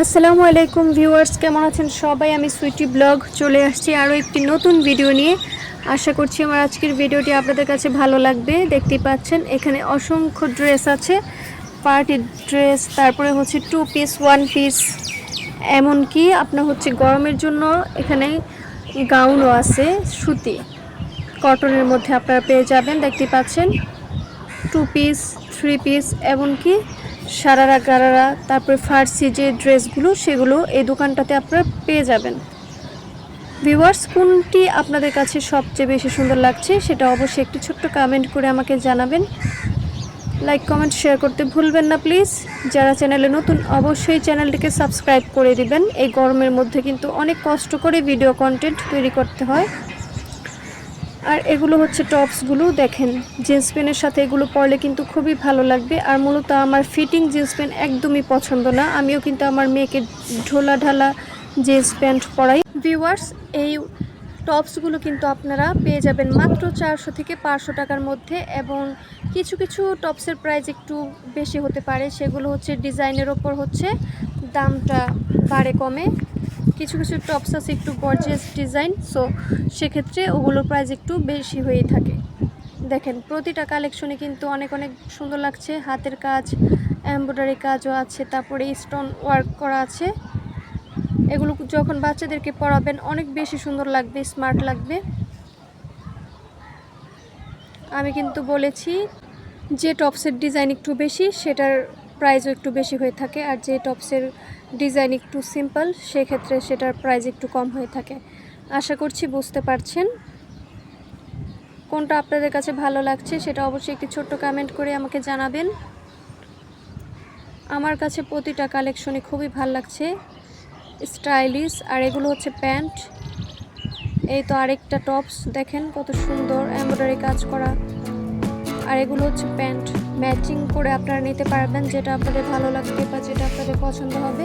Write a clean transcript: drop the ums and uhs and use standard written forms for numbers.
আসসালামু আলাইকুম ভিউয়ার্স, কেমন আছেন সবাই? আমি সুইটি ব্লগ চলে আসছি আরও একটি নতুন ভিডিও নিয়ে। আশা করছি আমার আজকের ভিডিওটি আপনাদের কাছে ভালো লাগবে। দেখতেই পাচ্ছেন এখানে অসংখ্য ড্রেস আছে, পার্টি ড্রেস, তারপরে হচ্ছে 2 পিস 1 পিস, এমনকি আপনার হচ্ছে গরমের জন্য এখানে গাউনও আছে, সুতি কটনের মধ্যে আপনারা পেয়ে যাবেন। দেখতে পাচ্ছেন 2 পিস 3 পিস, এমনকি সারারা গারারা, তারপরে ফার্সি যে ড্রেসগুলো সেগুলো এই দোকানটাতে আপনারা পেয়ে যাবেন। ভিউয়ার্স, কোনটি আপনাদের কাছে সবচেয়ে বেশি সুন্দর লাগছে সেটা অবশ্যই একটি ছোট্ট কমেন্ট করে আমাকে জানাবেন। লাইক কমেন্ট শেয়ার করতে ভুলবেন না প্লিজ। যারা চ্যানেলে নতুন অবশ্যই চ্যানেলটিকে সাবস্ক্রাইব করে দিবেন। এই গরমের মধ্যে কিন্তু অনেক কষ্ট করে ভিডিও কন্টেন্ট তৈরি করতে হয়। আর এগুলো হচ্ছে টপসগুলো, দেখেন জিন্স প্যান্টের সাথে এগুলো পরলে কিন্তু খুবই ভালো লাগবে। আর মূলত আমার ফিটিং জিন্স প্যান্ট একদমই পছন্দ না, আমিও কিন্তু আমার মেয়েকে ঢোলা ঢালা জিন্স প্যান্ট পরাই। ভিউয়ার্স, এই টপসগুলো কিন্তু আপনারা পেয়ে যাবেন মাত্র 400 থেকে 500 টাকার মধ্যে, এবং কিছু কিছু টপসের প্রাইস একটু বেশি হতে পারে, সেগুলো হচ্ছে ডিজাইনের ওপর হচ্ছে দামটা বাড়ে কমে। কিছু কিছু টপস আছে একটু গর্জিয়াস ডিজাইন, সো সেক্ষেত্রে ওগুলোর প্রাইস একটু বেশি হয়েই থাকে। দেখেন প্রতিটা কালেকশনে কিন্তু অনেক অনেক সুন্দর লাগছে, হাতের কাজ, এমব্রয়ডারি কাজও আছে, তারপরে স্টোন ওয়ার্ক করা আছে। এগুলো যখন বাচ্চাদেরকে পরাবেন অনেক বেশি সুন্দর লাগবে, স্মার্ট লাগবে। আমি কিন্তু বলেছি যে টপসের ডিজাইন একটু বেশি সেটার প্রাইসও একটু বেশি হয়ে থাকে, আর যে টপসের ডিজাইন একটু সিম্পল সেক্ষেত্রে সেটার প্রাইস একটু কম হয়ে থাকে। আশা করছি বুঝতে পারছেন। কোনটা আপনাদের কাছে ভালো লাগছে সেটা অবশ্যই একটি ছোট্ট কমেন্ট করে আমাকে জানাবেন। আমার কাছে প্রতিটা কালেকশনে খুবই ভালো লাগছে, স্টাইলিশ। আর এগুলো হচ্ছে প্যান্ট। এই তো আরেকটা টপস, দেখেন কত সুন্দর এমব্রয়ডারি কাজ করা। আর এগুলো হচ্ছে প্যান্ট, ম্যাচিং করে আপনারা নিতে পারবেন, যেটা আপনাদের ভালো লাগবে বা যেটা আপনাদের পছন্দ হবে।